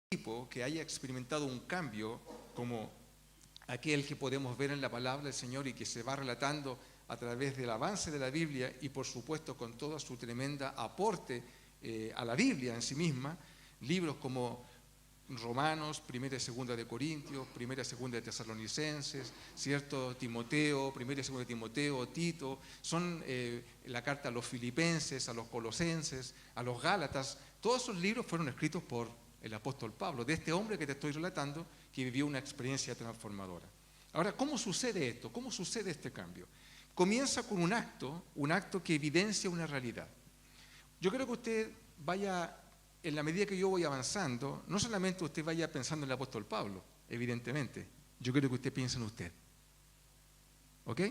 tipo que haya experimentado un cambio como aquel que podemos ver en la palabra del Señor y que se va relatando a través del avance de la Biblia y por supuesto con toda su tremenda aporte a la Biblia en sí misma, libros como Romanos, Primera y Segunda de Corintios, Primera y Segunda de Tesalonicenses, ¿cierto? Timoteo, Primera y Segunda de Timoteo, Tito, son la carta a los Filipenses, a los Colosenses, a los Gálatas. Todos esos libros fueron escritos por el apóstol Pablo, de este hombre que te estoy relatando, que vivió una experiencia transformadora. Ahora, ¿cómo sucede esto? ¿Cómo sucede este cambio? Comienza con un acto que evidencia una realidad. Yo creo que usted vaya, en la medida que yo voy avanzando, no solamente usted vaya pensando en el apóstol Pablo, evidentemente, yo quiero que usted piense en usted. ¿Ok?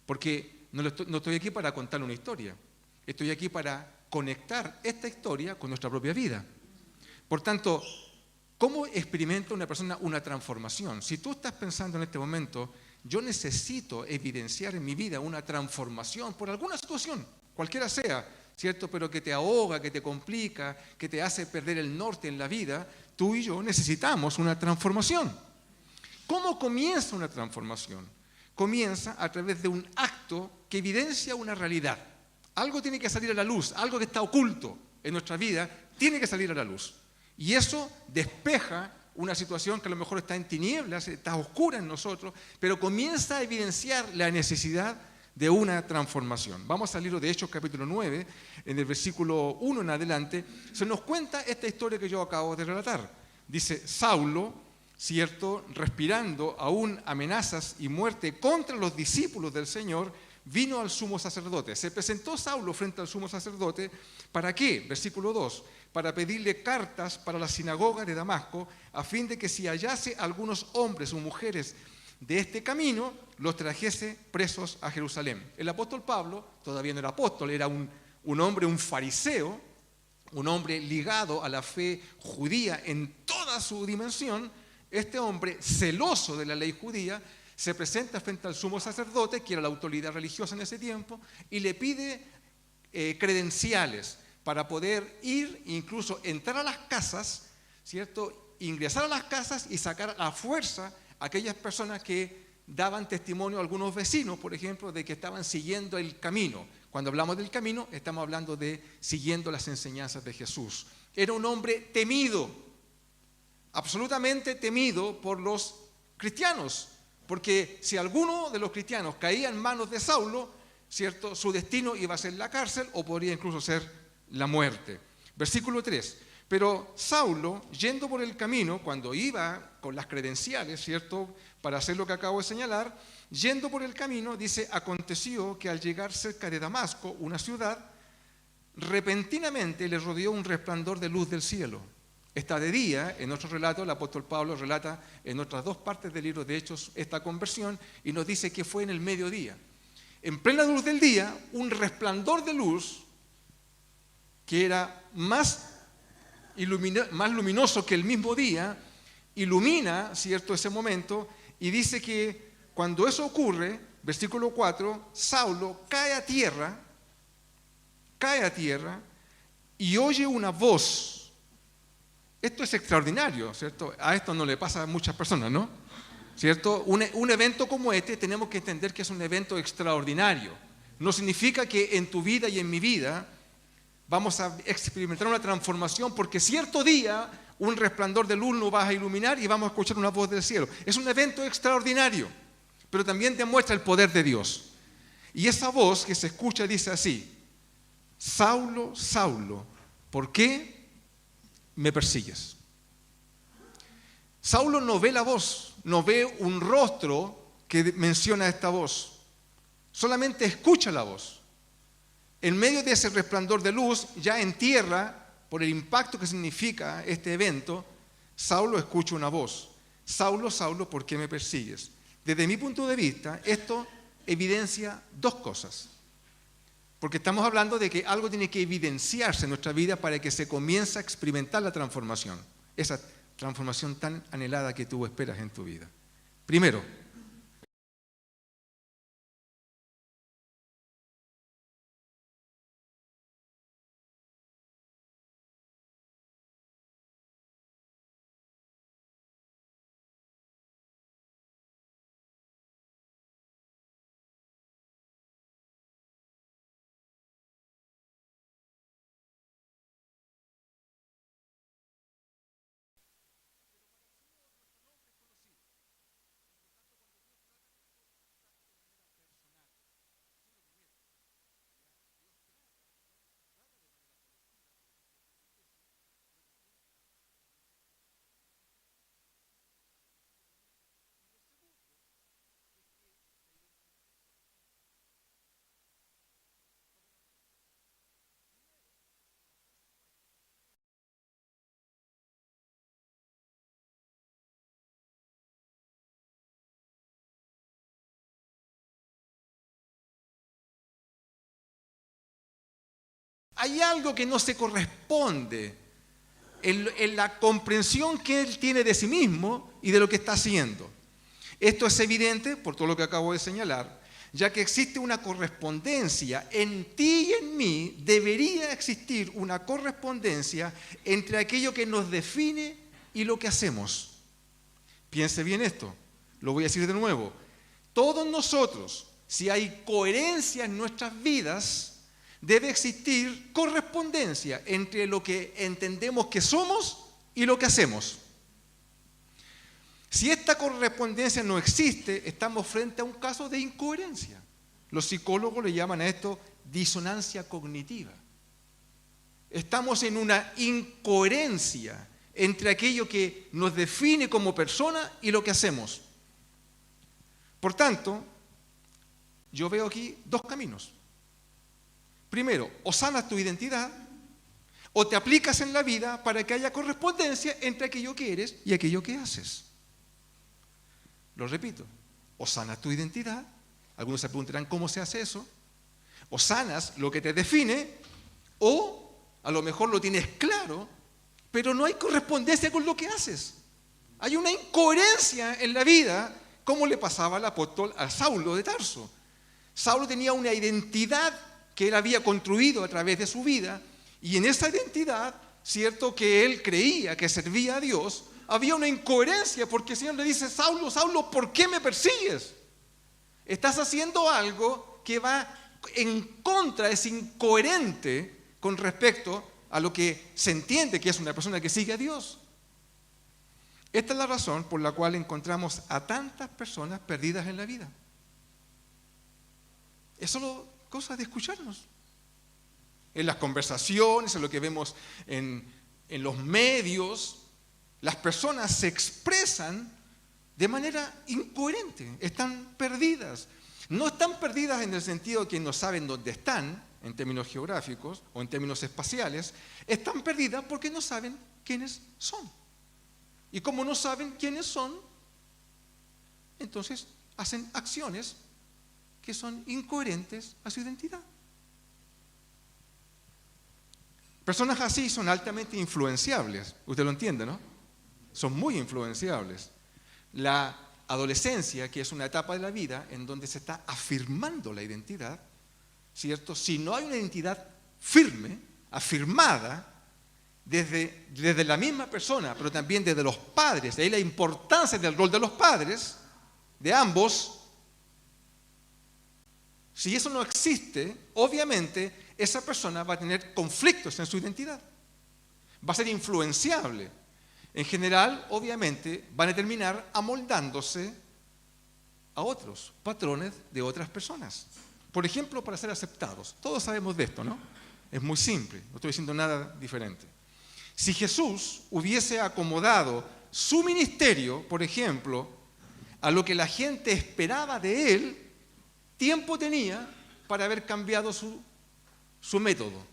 Porque no estoy aquí para contarle una historia, estoy aquí para conectar esta historia con nuestra propia vida. Por tanto, ¿cómo experimenta una persona una transformación? Si tú estás pensando en este momento, yo necesito evidenciar en mi vida una transformación por alguna situación, cualquiera sea, ¿cierto? Pero que te ahoga, que te complica, que te hace perder el norte en la vida, tú y yo necesitamos una transformación. ¿Cómo comienza una transformación? Comienza a través de un acto que evidencia una realidad. Algo tiene que salir a la luz, algo que está oculto en nuestra vida tiene que salir a la luz. Y eso despeja una situación que a lo mejor está en tinieblas, está oscura en nosotros, pero comienza a evidenciar la necesidad de una transformación. Vamos al libro de Hechos capítulo 9, en el versículo 1 en adelante, se nos cuenta esta historia que yo acabo de relatar. Dice, Saulo, ¿cierto?, respirando aún amenazas y muerte contra los discípulos del Señor, vino al sumo sacerdote. Se presentó Saulo frente al sumo sacerdote, ¿para qué? Versículo 2, para pedirle cartas para la sinagoga de Damasco, a fin de que si hallase algunos hombres o mujeres de este camino, los trajese presos a Jerusalén. El apóstol Pablo, todavía no era apóstol, era un hombre, un fariseo, un hombre ligado a la fe judía en toda su dimensión. Este hombre, celoso de la ley judía, se presenta frente al sumo sacerdote, que era la autoridad religiosa en ese tiempo, y le pide credenciales para poder ir, incluso entrar a las casas, ¿cierto?, ingresar a las casas y sacar a fuerza a aquellas personas que daban testimonio a algunos vecinos, por ejemplo, de que estaban siguiendo el camino. Cuando hablamos del camino, estamos hablando de siguiendo las enseñanzas de Jesús. Era un hombre temido, absolutamente temido por los cristianos, porque si alguno de los cristianos caía en manos de Saulo, ¿cierto?, su destino iba a ser la cárcel o podría incluso ser la muerte. Versículo 3. Pero Saulo, yendo por el camino, cuando iba con las credenciales, ¿cierto?, para hacer lo que acabo de señalar, yendo por el camino, dice, aconteció que al llegar cerca de Damasco, una ciudad, repentinamente le rodeó un resplandor de luz del cielo. Está de día, en otro relato, el apóstol Pablo relata en otras dos partes del libro de Hechos esta conversión y nos dice que fue en el mediodía. En plena luz del día, un resplandor de luz que era más luminoso que el mismo día, ilumina, ¿cierto?, ese momento, y dice que cuando eso ocurre, versículo 4, Saulo cae a tierra y oye una voz. Esto es extraordinario, ¿cierto? A esto no le pasa a muchas personas, ¿no? ¿Cierto? Un evento como este tenemos que entender que es un evento extraordinario. No significa que en tu vida y en mi vida vamos a experimentar una transformación porque cierto día un resplandor de luz nos va a iluminar y vamos a escuchar una voz del cielo. Es un evento extraordinario, pero también demuestra el poder de Dios. Y esa voz que se escucha dice así, Saulo, Saulo, ¿por qué me persigues? Saulo no ve la voz, no ve un rostro que menciona esta voz, solamente escucha la voz. En medio de ese resplandor de luz, ya en tierra, por el impacto que significa este evento, Saulo escucha una voz. Saulo, Saulo, ¿por qué me persigues? Desde mi punto de vista, esto evidencia dos cosas. Porque estamos hablando de que algo tiene que evidenciarse en nuestra vida para que se comience a experimentar la transformación. Esa transformación tan anhelada que tú esperas en tu vida. Primero, hay algo que no se corresponde en la comprensión que él tiene de sí mismo y de lo que está haciendo. Esto es evidente por todo lo que acabo de señalar, ya que existe una correspondencia en ti y en mí. Debería existir una correspondencia entre aquello que nos define y lo que hacemos. Piense bien esto, lo voy a decir de nuevo. Todos nosotros, si hay coherencia en nuestras vidas, debe existir correspondencia entre lo que entendemos que somos y lo que hacemos. Si esta correspondencia no existe, estamos frente a un caso de incoherencia. Los psicólogos le llaman a esto disonancia cognitiva. Estamos en una incoherencia entre aquello que nos define como persona y lo que hacemos. Por tanto, yo veo aquí dos caminos. Primero, o sanas tu identidad, o te aplicas en la vida para que haya correspondencia entre aquello que eres y aquello que haces. Lo repito, o sanas tu identidad, algunos se preguntarán cómo se hace eso, o sanas lo que te define, o a lo mejor lo tienes claro, pero no hay correspondencia con lo que haces. Hay una incoherencia en la vida, como le pasaba al apóstol a Saulo de Tarso. Saulo tenía una identidad que él había construido a través de su vida, y en esa identidad, cierto que él creía que servía a Dios, había una incoherencia, porque el Señor le dice: Saulo, Saulo, ¿por qué me persigues? Estás haciendo algo que va en contra, es incoherente con respecto a lo que se entiende que es una persona que sigue a Dios. Esta es la razón por la cual encontramos a tantas personas perdidas en la vida. Es solo cosa de escucharnos. En las conversaciones, en lo que vemos en los medios, las personas se expresan de manera incoherente, están perdidas. No están perdidas en el sentido de que no saben dónde están, en términos geográficos o en términos espaciales, están perdidas porque no saben quiénes son. Y como no saben quiénes son, entonces hacen acciones que son incoherentes a su identidad. Personas así son altamente influenciables, usted lo entiende, ¿no? Son muy influenciables. La adolescencia, que es una etapa de la vida en donde se está afirmando la identidad, ¿cierto? Si no hay una identidad firme, afirmada, desde la misma persona, pero también desde los padres, de ahí la importancia del rol de los padres, de ambos. Si eso no existe, obviamente esa persona va a tener conflictos en su identidad. Va a ser influenciable. En general, obviamente, van a terminar amoldándose a otros patrones de otras personas. Por ejemplo, para ser aceptados. Todos sabemos de esto, ¿no? Es muy simple, no estoy diciendo nada diferente. Si Jesús hubiese acomodado su ministerio, por ejemplo, a lo que la gente esperaba de él, tiempo tenía para haber cambiado su método.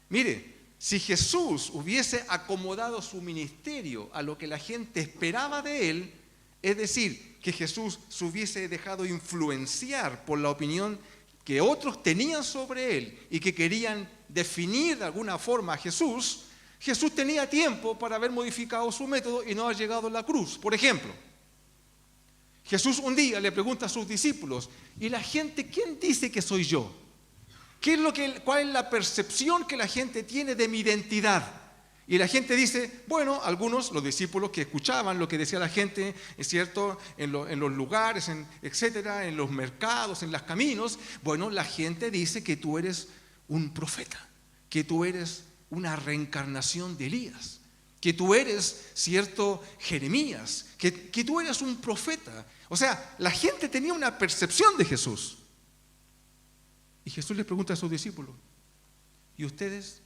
Mire, si Jesús hubiese acomodado su ministerio a lo que la gente esperaba de él, es decir, que Jesús se hubiese dejado influenciar por la opinión que otros tenían sobre él y que querían definir de alguna forma a Jesús, Jesús tenía tiempo para haber modificado su método y no haber llegado a la cruz. Por ejemplo, Jesús un día le pregunta a sus discípulos: ¿y la gente quién dice que soy yo? ¿Cuál es la percepción que la gente tiene de mi identidad? Y la gente dice, bueno, algunos, los discípulos que escuchaban lo que decía la gente, es cierto, en los lugares, etcétera, en los mercados, en los caminos, bueno, la gente dice que tú eres un profeta, que tú eres una reencarnación de Elías, que tú eres, cierto, Jeremías, que tú eres un profeta. O sea, la gente tenía una percepción de Jesús. Y Jesús les pregunta a sus discípulos: ¿y ustedes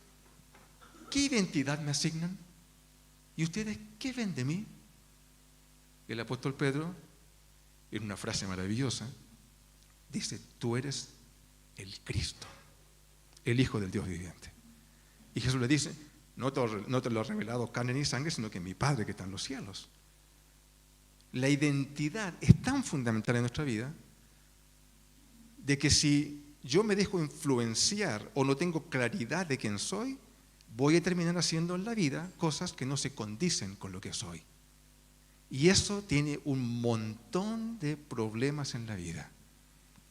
qué identidad me asignan? ¿Y ustedes qué ven de mí? Y el apóstol Pedro, en una frase maravillosa, dice: tú eres el Cristo, el Hijo del Dios viviente. Y Jesús le dice: no te lo ha revelado carne ni sangre, sino que mi Padre que está en los cielos. La identidad es tan fundamental en nuestra vida de que si yo me dejo influenciar o no tengo claridad de quién soy, voy a terminar haciendo en la vida cosas que no se condicen con lo que soy. Y eso tiene un montón de problemas en la vida.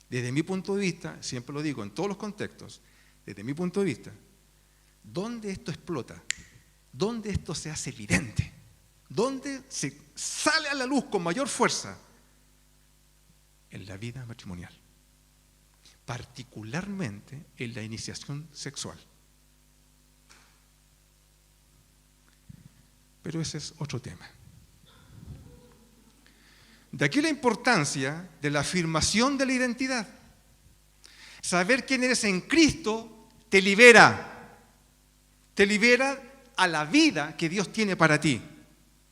Desde mi punto de vista, siempre lo digo en todos los contextos, desde mi punto de vista, ¿dónde esto explota? ¿Dónde esto se hace evidente? ¿Dónde se sale a la luz con mayor fuerza? En la vida matrimonial. Particularmente en la iniciación sexual. Pero ese es otro tema. De aquí la importancia de la afirmación de la identidad. Saber quién eres en Cristo te libera. Te libera a la vida que Dios tiene para ti.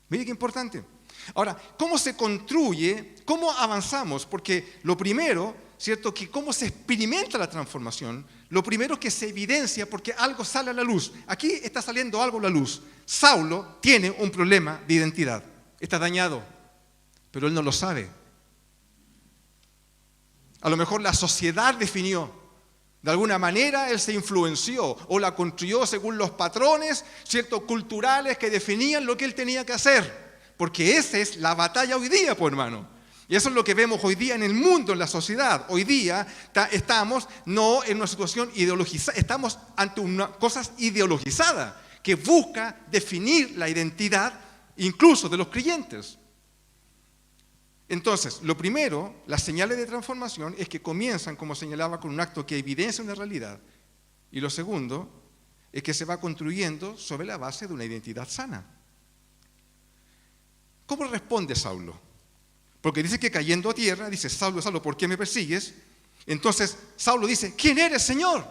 Mire qué importante. Ahora, ¿cómo se construye? ¿Cómo avanzamos? Porque lo primero, ¿cierto? Que cómo se experimenta la transformación, lo primero que se evidencia porque algo sale a la luz. Aquí está saliendo algo a la luz. Saulo tiene un problema de identidad. Está dañado, pero él no lo sabe. A lo mejor la sociedad definió. De alguna manera él se influenció o la construyó según los patrones, ¿cierto? Culturales que definían lo que él tenía que hacer. Porque esa es la batalla hoy día, pues hermano. Y eso es lo que vemos hoy día en el mundo, en la sociedad. Hoy día estamos no en una situación ideologizada, estamos ante una cosa ideologizada que busca definir la identidad incluso de los creyentes. Entonces, lo primero, las señales de transformación es que comienzan, como señalaba, con un acto que evidencia una realidad. Y lo segundo es que se va construyendo sobre la base de una identidad sana. ¿Cómo responde Saulo? Porque dice que cayendo a tierra, dice, Saulo, Saulo, ¿por qué me persigues? Entonces, Saulo dice, ¿quién eres, Señor?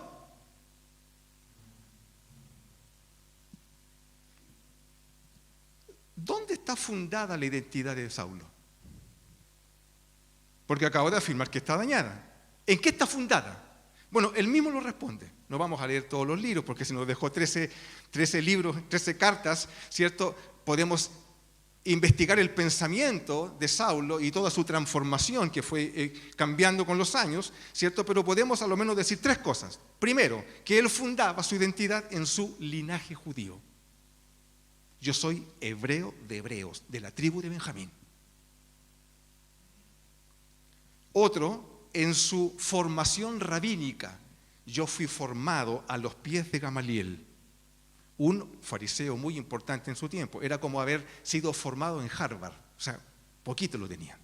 ¿Dónde está fundada la identidad de Saulo? Porque acabo de afirmar que está dañada. ¿En qué está fundada? Bueno, él mismo lo responde. No vamos a leer todos los libros, porque si nos dejó 13 libros, 13 cartas, ¿cierto? Podemos investigar el pensamiento de Saulo y toda su transformación que fue cambiando con los años, ¿cierto? Pero podemos a lo menos decir 3 cosas. Primero, que él fundaba su identidad en su linaje judío. Yo soy hebreo de hebreos, de la tribu de Benjamín. Otro, en su formación rabínica. Yo fui formado a los pies de Gamaliel, un fariseo muy importante en su tiempo. Era como haber sido formado en Harvard, o sea, poquito lo tenían.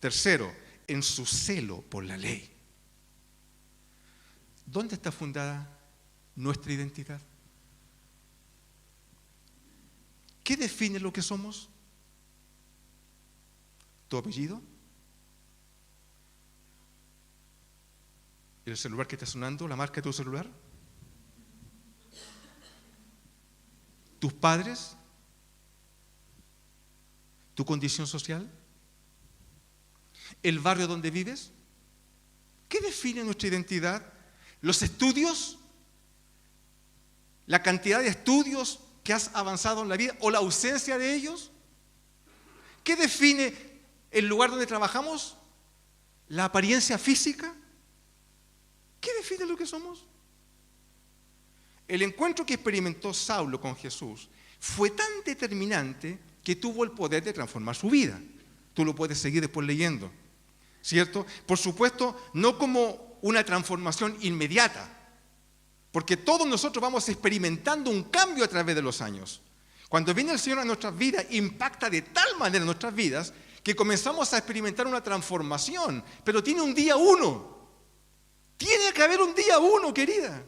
Tercero, en su celo por la ley. ¿Dónde está fundada nuestra identidad? ¿Qué define lo que somos? ¿Tu apellido? ¿El celular que está sonando? ¿La marca de tu celular? ¿Tus padres? ¿Tu condición social? ¿El barrio donde vives? ¿Qué define nuestra identidad? ¿Los estudios? ¿La cantidad de estudios que has avanzado en la vida o la ausencia de ellos? ¿Qué define el lugar donde trabajamos? ¿La apariencia física? ¿Qué define lo que somos? El encuentro que experimentó Saulo con Jesús fue tan determinante que tuvo el poder de transformar su vida. Tú lo puedes seguir después leyendo, ¿cierto? Por supuesto, no como una transformación inmediata, porque todos nosotros vamos experimentando un cambio a través de los años. Cuando viene el Señor a nuestras vidas, impacta de tal manera nuestras vidas que comenzamos a experimentar una transformación, pero tiene un día 1. Tiene que haber un día 1, querida.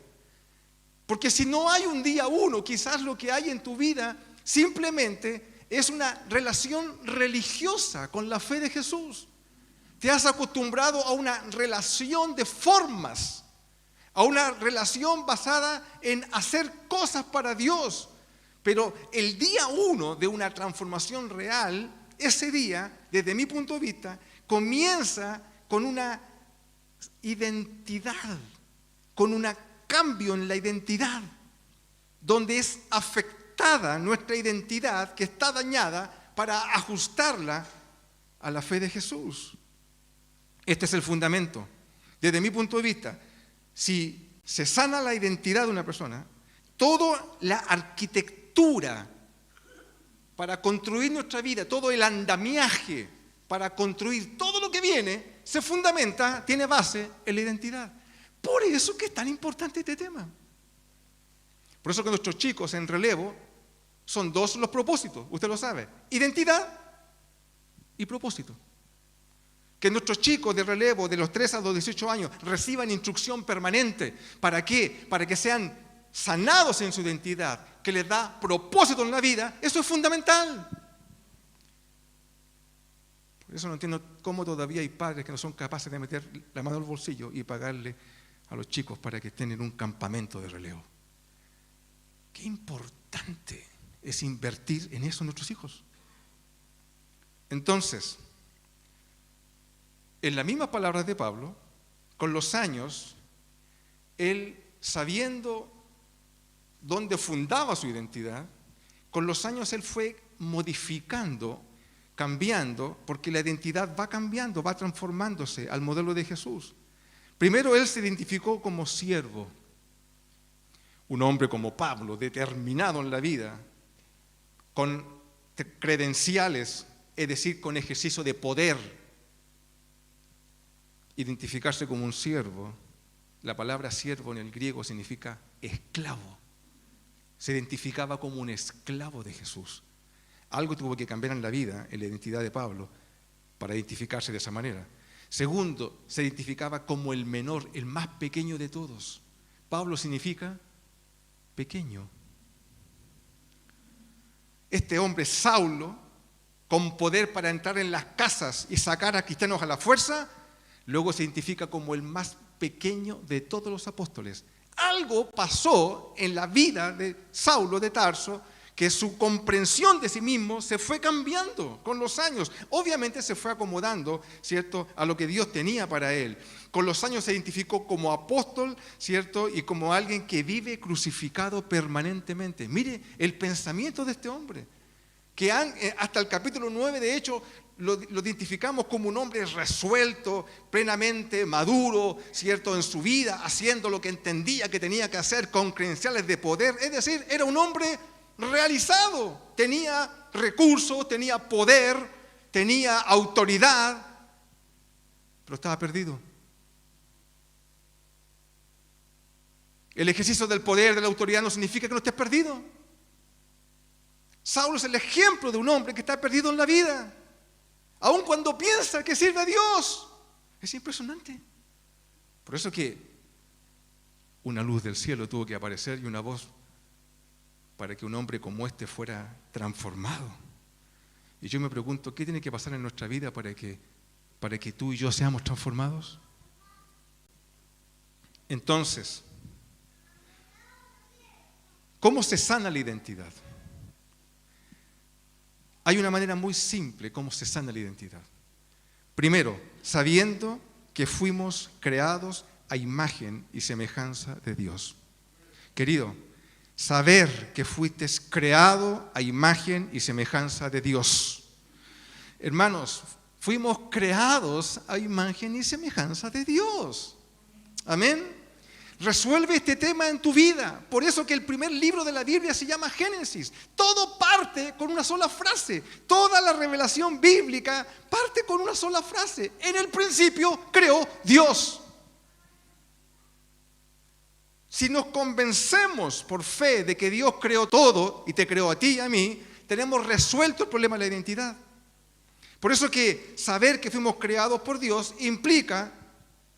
Porque si no hay un día 1, quizás lo que hay en tu vida simplemente es una relación religiosa con la fe de Jesús. Te has acostumbrado a una relación de formas, a una relación basada en hacer cosas para Dios. Pero el día 1 de una transformación real, ese día, desde mi punto de vista, comienza con una identidad, con un cambio en la identidad, donde es afectada nuestra identidad que está dañada para ajustarla a la fe de Jesús. Este es el fundamento. desde mi punto de vista, si se sana la identidad de una persona, toda la arquitectura para construir nuestra vida, todo el andamiaje para construir todo lo que viene, se fundamenta, tiene base en la identidad. Por eso que es tan importante este tema. Por eso que nuestros chicos en relevo son dos los propósitos, usted lo sabe, identidad y propósito. Que nuestros chicos de relevo de los 3 a los 18 años reciban instrucción permanente. ¿Para qué? Para que sean sanados en su identidad, que les da propósito en la vida. Eso es fundamental. Por eso no entiendo cómo todavía hay padres que no son capaces de meter la mano al bolsillo y pagarle a los chicos para que estén en un campamento de relevo. Qué importante es invertir en eso en nuestros hijos. Entonces, en las mismas palabras de Pablo, con los años, él, sabiendo dónde fundaba su identidad, con los años él fue modificando, cambiando, porque la identidad va cambiando, va transformándose al modelo de Jesús. Primero él se identificó como siervo, un hombre como Pablo, determinado en la vida, con credenciales, es decir, con ejercicio de poder. Identificarse como un siervo, la palabra siervo en el griego significa esclavo. Se identificaba como un esclavo de Jesús. Algo tuvo que cambiar en la vida, en la identidad de Pablo, para identificarse de esa manera. Segundo, se identificaba como el menor, el más pequeño de todos. Pablo significa pequeño. Este hombre, Saulo, con poder para entrar en las casas y sacar a cristianos a la fuerza, luego se identifica como el más pequeño de todos los apóstoles. Algo pasó en la vida de Saulo de Tarso, que su comprensión de sí mismo se fue cambiando con los años. Obviamente se fue acomodando, ¿cierto?, a lo que Dios tenía para él. Con los años se identificó como apóstol, ¿cierto?, y como alguien que vive crucificado permanentemente. Mire el pensamiento de este hombre, que hasta el capítulo 9, de hecho, lo identificamos como un hombre resuelto, plenamente maduro, ¿cierto?, en su vida, haciendo lo que entendía que tenía que hacer con credenciales de poder. Es decir, era un hombre realizado, tenía recursos, tenía poder, tenía autoridad, pero estaba perdido. El ejercicio del poder, de la autoridad, no significa que no estés perdido. Saulo es el ejemplo de un hombre que está perdido en la vida, aun cuando piensa que sirve a Dios. Es impresionante. Por eso que una luz del cielo tuvo que aparecer y una voz para que un hombre como este fuera transformado. Y yo me pregunto, ¿qué tiene que pasar en nuestra vida para que tú y yo seamos transformados? Entonces, ¿cómo se sana la identidad? Hay una manera muy simple cómo se sana la identidad. Primero, sabiendo que fuimos creados a imagen y semejanza de Dios. Querido, saber que fuiste creado a imagen y semejanza de Dios. Hermanos, fuimos creados a imagen y semejanza de Dios. Amén. Resuelve este tema en tu vida. Por eso que el primer libro de la Biblia se llama Génesis. Todo parte con una sola frase. Toda la revelación bíblica parte con una sola frase. En el principio creó Dios. Si nos convencemos por fe de que Dios creó todo y te creó a ti y a mí, tenemos resuelto el problema de la identidad. Por eso que saber que fuimos creados por Dios implica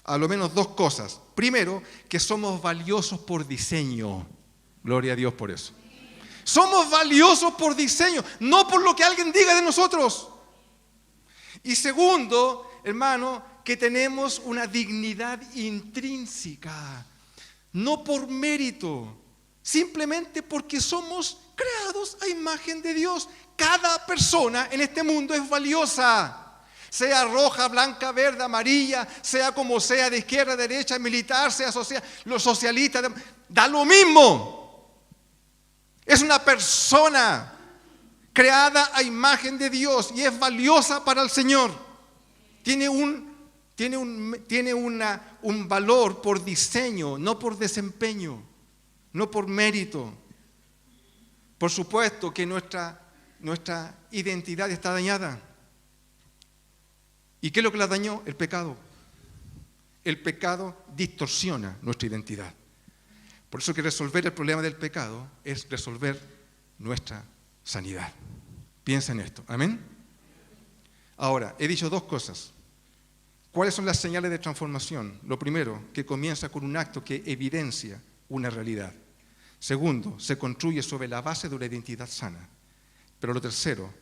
a lo menos dos cosas. Primero, que somos valiosos por diseño. Gloria a Dios por eso. Somos valiosos por diseño, no por lo que alguien diga de nosotros. Y segundo, hermano, que tenemos una dignidad intrínseca, no por mérito, simplemente porque somos creados a imagen de Dios. Cada persona en este mundo es valiosa. Sea roja, blanca, verde, amarilla, sea como sea, de izquierda, derecha, militar, sea social, los socialistas, da lo mismo. Es una persona creada a imagen de Dios y es valiosa para el Señor. Tiene un Tiene un valor por diseño, no por desempeño, no por mérito. Por supuesto que nuestra identidad está dañada. ¿Y qué es lo que la dañó? El pecado. El pecado distorsiona nuestra identidad. Por eso que resolver el problema del pecado es resolver nuestra sanidad. Piensa en esto. ¿Amén? Ahora, he dicho dos cosas. ¿Cuáles son las señales de transformación? Lo primero, que comienza con un acto que evidencia una realidad. Segundo, se construye sobre la base de una identidad sana. Pero lo tercero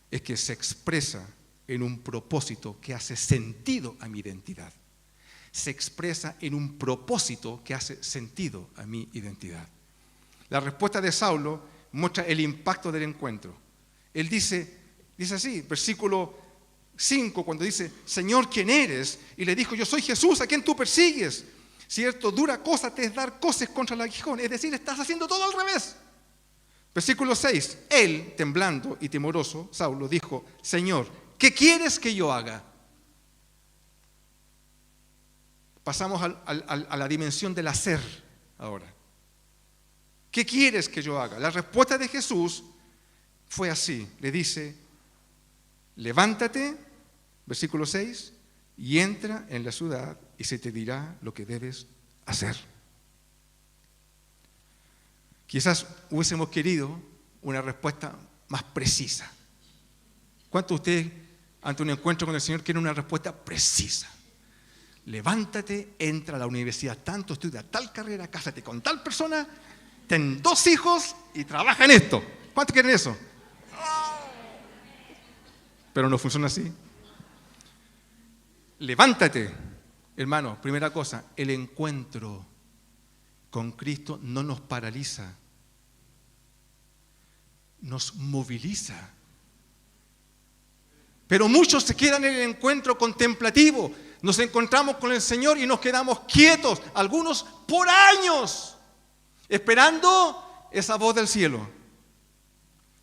es que se expresa en un propósito que hace sentido a mi identidad. Se expresa en un propósito que hace sentido a mi identidad. La respuesta de Saulo muestra el impacto del encuentro. Él dice así, versículo 5, cuando dice, Señor, ¿quién eres? Y le dijo, yo soy Jesús, ¿a quién tú persigues? Cierto, dura cosa te es dar coces contra el aguijón, es decir, estás haciendo todo al revés. Versículo 6, él, temblando y temoroso, Saulo, dijo, Señor, ¿qué quieres que yo haga? Pasamos a la dimensión del hacer ahora. ¿Qué quieres que yo haga? La respuesta de Jesús fue así. Le dice, levántate, versículo 6, y entra en la ciudad y se te dirá lo que debes hacer. Quizás hubiésemos querido una respuesta más precisa. ¿Cuántos de ustedes, ante un encuentro con el Señor, quieren una respuesta precisa? Levántate, entra a la universidad tanto, estudia tal carrera, cásate con tal persona, ten 2 hijos y trabaja en esto. ¿Cuántos quieren eso? Pero no funciona así. Levántate, hermano. Primera cosa, el encuentro con Cristo no nos paraliza, nos moviliza. Pero muchos se quedan en el encuentro contemplativo. Nos encontramos con el Señor y nos quedamos quietos, algunos por años, esperando esa voz del cielo.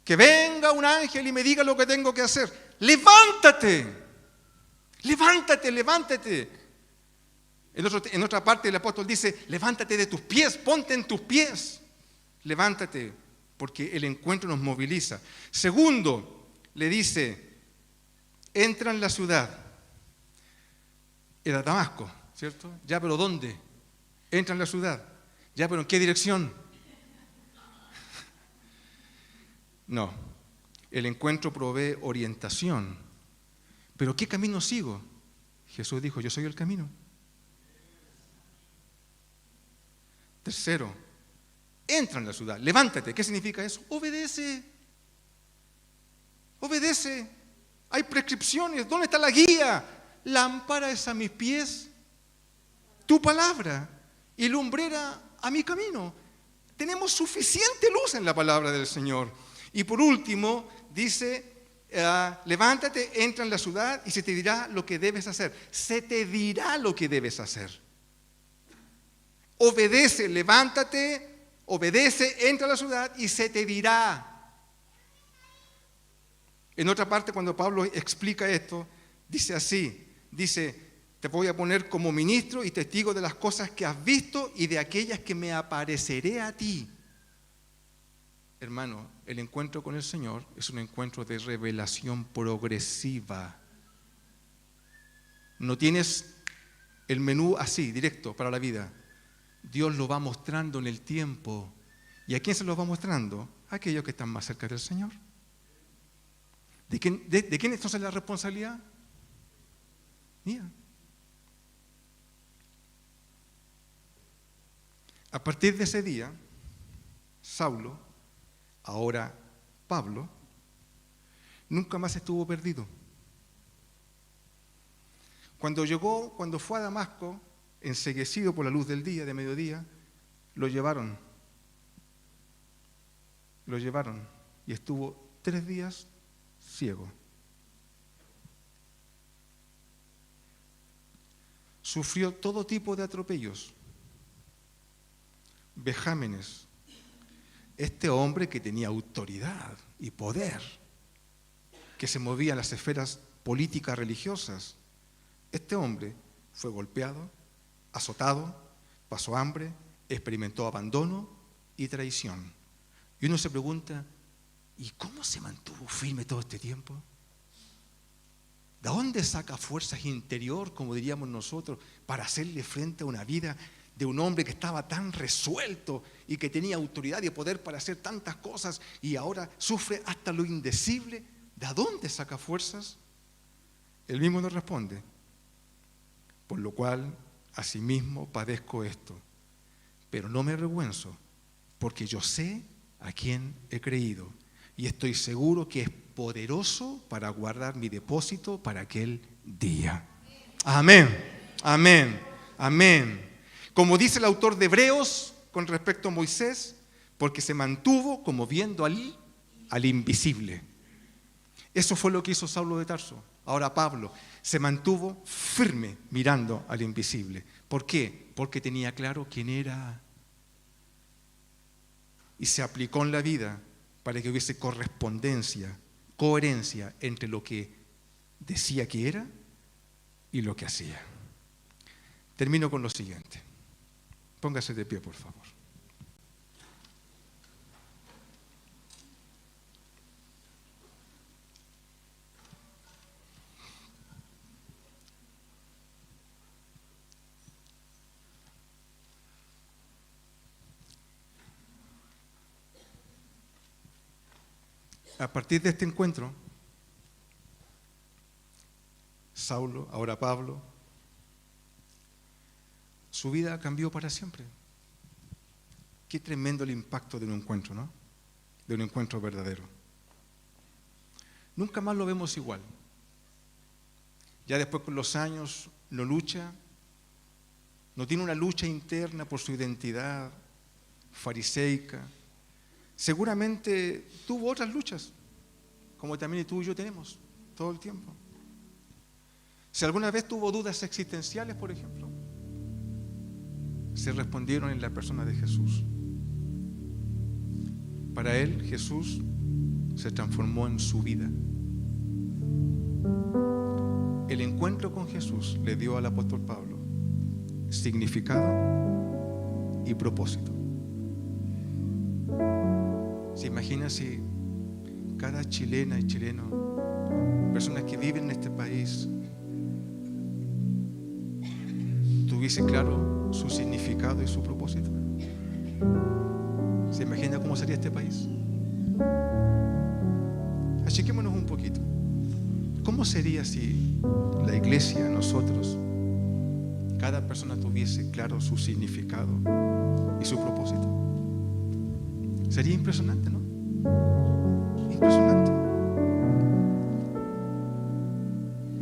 Que venga un ángel y me diga lo que tengo que hacer. ¡Levántate! ¡Levántate, levántate! En otra parte el apóstol dice, levántate de tus pies, ponte en tus pies. Levántate, porque el encuentro nos moviliza. Segundo, le dice, entra en la ciudad. Era Damasco, ¿cierto? Ya, pero ¿dónde? Entra en la ciudad. Ya, pero ¿en qué dirección? No, el encuentro provee orientación. ¿Pero qué camino sigo? Jesús dijo, yo soy el camino. Tercero, entra en la ciudad, levántate. ¿Qué significa eso? Obedece. Obedece. Hay prescripciones. ¿Dónde está la guía? Lámpara es a mis pies tu palabra y lumbrera a mi camino. Tenemos suficiente luz en la palabra del Señor. Y por último, dice, levántate, entra en la ciudad y se te dirá lo que debes hacer. Se te dirá lo que debes hacer. Obedece, levántate, obedece, entra a la ciudad y se te dirá. En otra parte, cuando Pablo explica esto, dice así, dice, te voy a poner como ministro y testigo de las cosas que has visto y de aquellas que me apareceré a ti. Hermano, el encuentro con el Señor es un encuentro de revelación progresiva. No tienes el menú así, directo, para la vida. Dios lo va mostrando en el tiempo. ¿Y a quién se lo va mostrando? A aquellos que están más cerca del Señor. ¿De quién es entonces la responsabilidad? Mía. A partir de ese día, Saulo, ahora Pablo, nunca más estuvo perdido. Cuando fue a Damasco, enceguecido por la luz del día, de mediodía, lo llevaron y estuvo 3 días ciego. Sufrió todo tipo de atropellos, vejámenes. Este hombre que tenía autoridad y poder, que se movía en las esferas políticas religiosas, Este hombre fue golpeado, azotado, pasó hambre, experimentó abandono y traición. Y uno se pregunta, ¿y cómo se mantuvo firme todo este tiempo? ¿De dónde saca fuerzas interior, como diríamos nosotros, para hacerle frente a una vida de un hombre que estaba tan resuelto y que tenía autoridad y poder para hacer tantas cosas y ahora sufre hasta lo indecible? ¿De dónde saca fuerzas? Él mismo nos responde, por lo cual asimismo padezco esto, pero no me avergüenzo, porque yo sé a quién he creído y estoy seguro que es poderoso para guardar mi depósito para aquel día. Amén, amén, amén. Como dice el autor de Hebreos con respecto a Moisés, porque se mantuvo como viendo al invisible. Eso fue lo que hizo Saulo de Tarso. Ahora Pablo se mantuvo firme mirando al invisible. ¿Por qué? Porque tenía claro quién era. Y se aplicó en la vida para que hubiese correspondencia, coherencia entre lo que decía que era y lo que hacía. Termino con lo siguiente. Póngase de pie, por favor. A partir de este encuentro, Saulo, ahora Pablo, su vida cambió para siempre. Qué tremendo el impacto de un encuentro, ¿no? De un encuentro verdadero. Nunca más lo vemos igual. Ya después con los años no lucha, no tiene una lucha interna por su identidad fariseica. Seguramente tuvo otras luchas, como también tú y yo tenemos todo el tiempo. Si alguna vez tuvo dudas existenciales, por ejemplo, se respondieron en la persona de Jesús. Para él, Jesús se transformó en su vida. El encuentro con Jesús le dio al apóstol Pablo significado y propósito. ¿Se imagina si cada chilena y chileno, personas que viven en este país, tuviese claro su significado y su propósito? ¿Se imagina cómo sería este país? Achiquémonos un poquito. ¿Cómo sería si la iglesia, nosotros, cada persona tuviese claro su significado y su propósito? Sería impresionante, ¿no? Impresionante.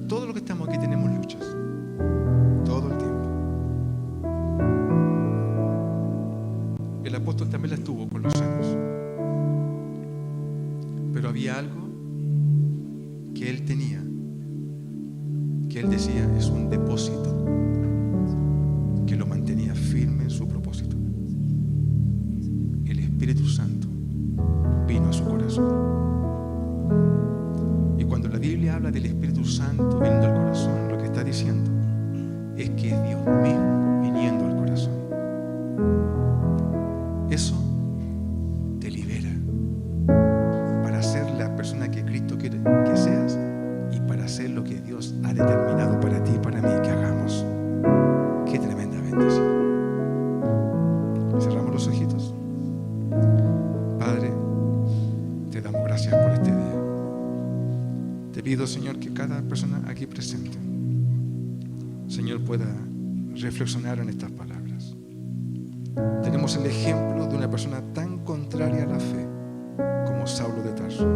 Todo lo que estamos aquí tenemos luchas. Todo el tiempo. El apóstol también las tuvo con los años. Pero había algo que él tenía, que él decía es un depósito que lo mantenía firme en su propósito. El Espíritu Santo vino a su corazón. Y cuando la Biblia habla del Espíritu Santo viniendo al corazón, lo que está diciendo es que es Dios mismo viniendo al corazón. Eso te libera para ser la persona que Cristo quiere que seas y para hacer lo que Dios ha determinado para ti y para mí que hagamos. Qué tremenda bendición. Cerramos los ojitos. Padre, te damos gracias por este día. Te pido, Señor, que cada persona aquí presente, Señor, pueda reflexionar en estas palabras. Tenemos el ejemplo de una persona tan contraria a la fe como Saulo de Tarso,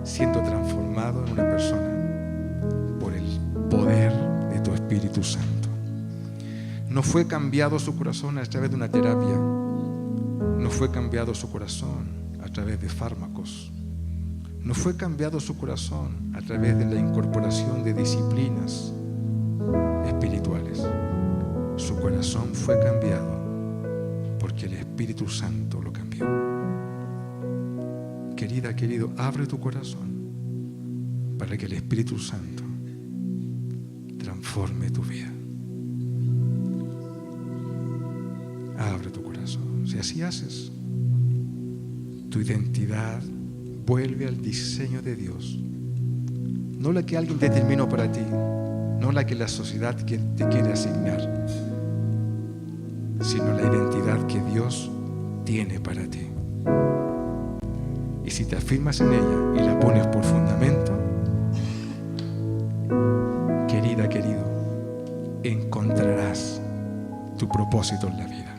siendo transformado en una persona por el poder de tu Espíritu Santo. No fue cambiado su corazón a través de una terapia, no fue cambiado su corazón a través de fármacos, no fue cambiado su corazón a través de la incorporación de disciplinas espirituales. Su corazón fue cambiado porque el Espíritu Santo lo cambió. Querida, querido, abre tu corazón para que el Espíritu Santo transforme transforme tu vida. Abre tu corazón. Si así haces, tu identidad vuelve al diseño de Dios. No la que alguien determinó para ti, no la que la sociedad te quiere asignar, sino la identidad que Dios tiene para ti. Y si te afirmas en ella y la pones por fundamento, querida, querido, encontrarás tu propósito en la vida.